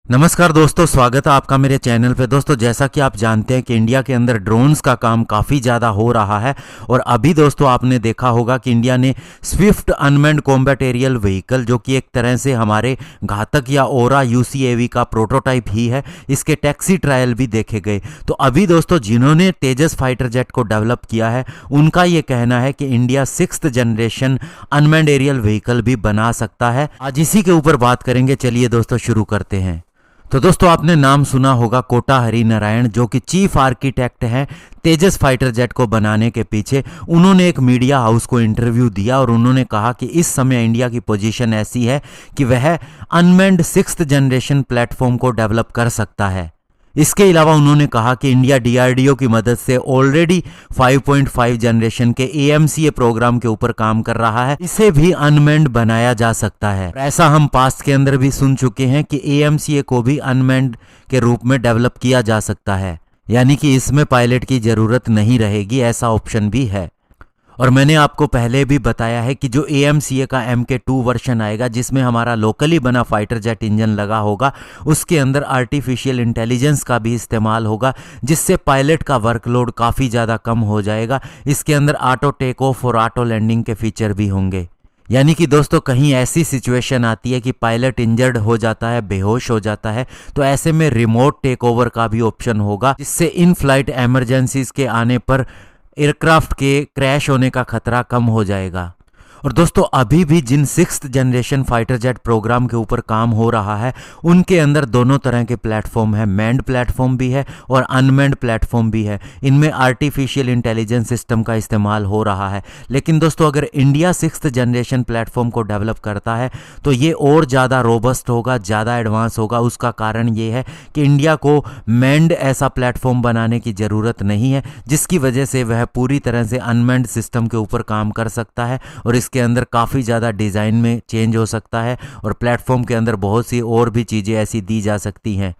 नमस्कार दोस्तों, स्वागत है आपका मेरे चैनल पे। दोस्तों, जैसा कि आप जानते हैं कि इंडिया के अंदर ड्रोन्स का काम काफ़ी ज़्यादा हो रहा है और अभी दोस्तों आपने देखा होगा कि इंडिया ने SWiFT unmanned combat aerial vehicle, जो कि एक तरह से हमारे घातक या ओरा यूसीएवी का प्रोटोटाइप ही है, इसके टैक्सी ट्रायल भी देखे गए। तो अभी दोस्तों जिन्होंने तेजस फाइटर जेट को डेवलप किया है, उनका ये कहना है कि India 6th generation unmanned aerial vehicle भी बना सकता है। आज इसी के ऊपर बात करेंगे। चलिए दोस्तों शुरू करते हैं। तो दोस्तों आपने नाम सुना होगा कोटा हरिनारायण, जो कि चीफ आर्किटेक्ट हैं तेजस फाइटर जेट को बनाने के पीछे। उन्होंने एक मीडिया हाउस को इंटरव्यू दिया और उन्होंने कहा कि इस समय इंडिया की पोजीशन ऐसी है कि वह अनमैन्ड 6th जनरेशन प्लेटफॉर्म को डेवलप कर सकता है। इसके अलावा उन्होंने कहा कि इंडिया डीआरडीओ की मदद से ऑलरेडी 5.5 जनरेशन के एएमसीए प्रोग्राम के ऊपर काम कर रहा है। इसे भी अनमैन्ड बनाया जा सकता है। ऐसा हम पास्ट के अंदर भी सुन चुके हैं कि एएमसीए को भी अनमैन्ड के रूप में डेवलप किया जा सकता है, यानी कि इसमें पायलट की जरूरत नहीं रहेगी, ऐसा ऑप्शन भी है। और मैंने आपको पहले भी बताया है कि जो एएमसीए का MK2 वर्जन आएगा, जिसमें हमारा लोकली बना फाइटर जेट इंजन लगा होगा, उसके अंदर आर्टिफिशियल इंटेलिजेंस का भी इस्तेमाल होगा, जिससे पायलट का वर्कलोड काफ़ी ज़्यादा कम हो जाएगा। इसके अंदर ऑटो टेक ऑफ और ऑटो लैंडिंग के फीचर भी होंगे। यानी कि दोस्तों कहीं ऐसी सिचुएशन आती है कि पायलट इंजर्ड हो जाता है, बेहोश हो जाता है, तो ऐसे में रिमोट टेक ओवर का भी ऑप्शन होगा, जिससे इन फ्लाइट एमरजेंसीज के आने पर एयरक्राफ्ट के क्रैश होने का खतरा कम हो जाएगा। और दोस्तों अभी भी जिन 6th generation fighter jet programme के ऊपर काम हो रहा है, उनके अंदर दोनों तरह के प्लेटफॉर्म है। मैन्ड प्लेटफॉर्म भी है और अनमैन्ड प्लेटफॉर्म भी है। इनमें आर्टिफिशियल इंटेलिजेंस सिस्टम का इस्तेमाल हो रहा है। लेकिन दोस्तों अगर इंडिया 6th जनरेशन प्लेटफॉर्म को डेवलप करता है तो ये और ज़्यादा रोबस्ट होगा, ज़्यादा एडवांस होगा। उसका कारण ये है कि इंडिया को मैन्ड ऐसा प्लेटफॉर्म बनाने की ज़रूरत नहीं है, जिसकी वजह से वह पूरी तरह से अनमैन्ड सिस्टम के ऊपर काम कर सकता है और इसके अंदर काफ़ी ज़्यादा डिज़ाइन में चेंज हो सकता है और प्लेटफॉर्म के अंदर बहुत सी और भी चीज़ें ऐसी दी जा सकती हैं।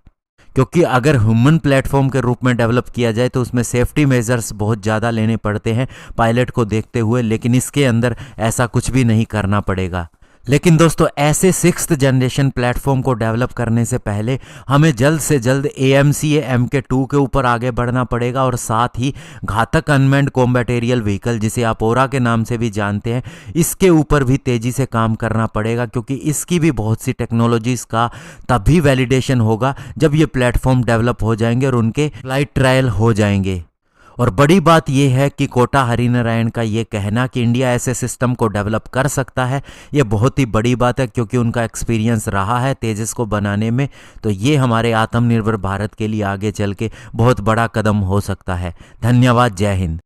क्योंकि अगर ह्यूमन प्लेटफॉर्म के रूप में डेवलप किया जाए तो उसमें सेफ्टी मेजर्स बहुत ज़्यादा लेने पड़ते हैं पायलट को देखते हुए, लेकिन इसके अंदर ऐसा कुछ भी नहीं करना पड़ेगा। लेकिन दोस्तों ऐसे 6th जनरेशन प्लेटफॉर्म को डेवलप करने से पहले हमें जल्द से जल्द एएमसीए MK2 के ऊपर आगे बढ़ना पड़ेगा और साथ ही घातक अनमैन्ड कॉम्बैट एरियल व्हीकल, जिसे आप ओरा के नाम से भी जानते हैं, इसके ऊपर भी तेज़ी से काम करना पड़ेगा, क्योंकि इसकी भी बहुत सी टेक्नोलॉजीज़ का तभी वैलिडेशन होगा जब ये प्लेटफॉर्म डेवलप हो जाएंगे और उनके फ्लाइट ट्रायल हो जाएंगे। और बड़ी बात यह है कि कोटा हरिनारायण का ये कहना कि इंडिया ऐसे सिस्टम को डेवलप कर सकता है, ये बहुत ही बड़ी बात है, क्योंकि उनका एक्सपीरियंस रहा है तेजस को बनाने में। तो ये हमारे आत्मनिर्भर भारत के लिए आगे चल के बहुत बड़ा कदम हो सकता है। धन्यवाद। जय हिंद।